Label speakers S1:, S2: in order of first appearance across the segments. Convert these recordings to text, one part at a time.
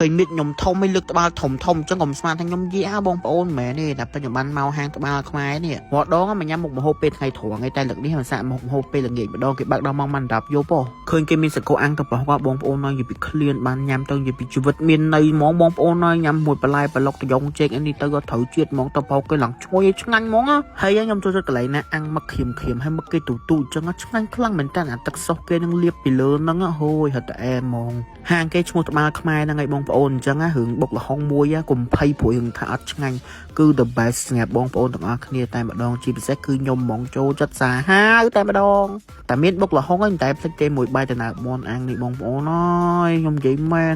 S1: ឃើញមានខ្ញុំធំឲ្យលើកត្បាល់ធំអញ្ចឹងកុំស្មានថាខ្ញុំយាបងប្អូនមែនទេតែបច្ចុប្បន្នមកហាងត្បាល់ខ្មែរនេះរាល់ដងមកញ៉ាំមុខម្ហូបពេលថ្ងៃត្រង់ឯតែលើកនេះមិនសាក់មុខម្ហូបពេលល្ងាចម្ដងគេបើកដល់ម៉ោងបាន10យប់ឃើញគេមានសកោអាំងទៅប្រហោះបងប្អូននិយាយពីឃ្លានបានញ៉ាំទៅនិយាយពីជីវិតមានន័យហ្មងបងប្អូនញ៉ាំមួយបន្លែប្រឡុកតយ៉ងជែកនេះទៅក៏ត្រូវជាតិហ្មងទៅប្រហោះគេឡើងឈ្ងុយឆ្ងាញ់ហ្មងហើយខ្ញុំចូលចិត្តកន្លែងណាអាំងមឹកក្រៀមហើយមឹកគេទូអញ្ចឹងឆ្ងាញ់ខ្លាំងមែនតើអាទឹកសុសគេនឹងលាបពីលើហ្នឹងហូយហត់តែអែហ្មងហាងគេឈ្មោះត្បាល់ខ្មែរហ្នឹងឯងបងប្អូនអញ្ចឹងរឿងបុកល្ហុងមួយកុំភ័យព្រោះរឿងថាអត់ឆ្ងាញ់គឺ the best សម្រាប់បងប្អូនទាំងអស់គ្នាតែម្ដងជាពិសេសគឺខ្ញុំហ្មងចូលចិត្តសាហាវតែម្ដងតែមានបុកល្ហុងឯងតែផ្លេចទេមួយបាយតំណាមន់អាំងនេះបងប្អូនអើយខ្ញុំនិយាយមែន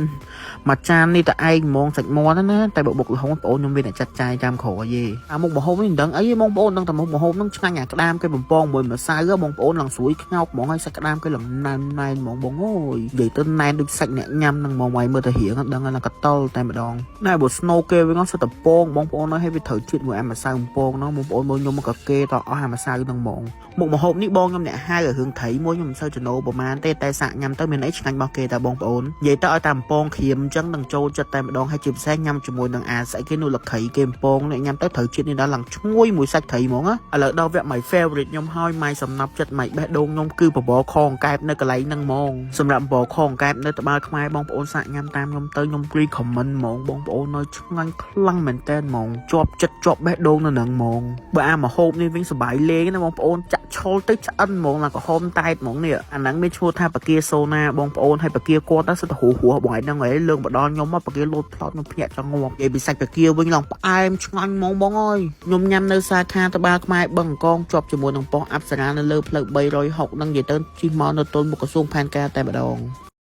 S1: មួយចាននេះតែឯងហ្មងសាច់មាន់ណាតែបុកល្ហុងបងប្អូនខ្ញុំមានតែចាត់ចាយតាមក្រោយទេអាមុខម្ហូបនេះមិនដឹងអីទេបងប្អូនដឹងតែមុខម្ហូបហ្នឹងឆ្ងាញ់អាក្តាមគេបំពងមួយម្សៅបងប្អូនឡើងស្រួយខ្ងោកហ្មងហើយសាច់ក្តាមគេឡើងណែនហ្មងបងអើយនិយាយទៅណែនដូចសាច់អ្នកញ៉ាំហ្នឹងហ្មងមើលទៅរៀងដឹងថាកតល់តែម្ដងណែបើ snow គេវិញសិតតែពងបងប្អូនហើយវាត្រូវជាតិមួយអាម្សៅបំពងហ្នឹងបងប្អូនមើលខ្ញុំមកក៏គេតអស់អាម្សៅហ្នឹងហ្មងមុខម្ហូបនេះបងខ្ញុំអ្នកហៅឲ្យរឿងត្រីមួយខ្ញុំមិនសូវចំណូលប្រហែលទេតែសាក់ញ៉ាំទៅមានអីឆ្ងាញ់របស់គេតាបងប្អូននិយាយទៅឲ្យតាមបំពងក្រៀមអញ្ចឹងនឹងចូលចិត្តតែម្ដងហើយជាពិសេសញ៉ាំជាមួយនឹងអាស្អីគេនោះលក្ខីគេបំពងនេះញ៉ាំទៅត្រូវជាតិនេះដល់ឡើងឈ្ងុយមួយសាច់ត្រីហ្មងឥឡូវដល់វគ្គ my favorite ខ្ញុំហើយ my សំណប់ចិត្ត my បេះដូងខ្ញុំគឺបបរខអង្កែបនៅកន្លែងហ្នឹងហ្មងសម្រាប់បបរខអង្កែបនៅត្បាល់ខ្មែរបងប្អូនសាក់ញ៉ាំតាមខ្ញុំទៅខ្ញុំ recommend ហ្មងបងប្អូននៅឆ្ងាញ់ខ្លាំងមែនតើហ្មងជាប់ចិត្តជាប់បេះដូងនៅហ្នឹងហ្មងបើអាម្ហូបនេះវិញសបាយលេងណាបងប្អូនចាក់ឈុលទៅឆ្អិនហ្មងឡើងក្រហមតែតហ្មងនេះអាហ្នឹងមានឈ្មោះថាបកាសូណាបងប្អូនហើយបកាគាត់ទៅសិតហួរបងឯងហ្នឹងឯងលើកមកដល់ខ្ញុំមកបកាលោតផ្លោតខ្ញុំភ្ញាក់ចង់ងាប់និយាយពីសាច់បកាវិញឡើងផ្អែមឆ្ងាញ់ហ្មងបងអើយខ្ញុំញ៉ាំនៅសាខាត្បាល់ខ្មែរបឹងអង្គងជាប់ជាមួយនឹងប៉ុស្តិ៍អប្សរានៅលើផ្លូវ360ហ្នឹងនិយាយទៅជិះមកនៅទល់មុខក្រសួងផែនការតែម្ដង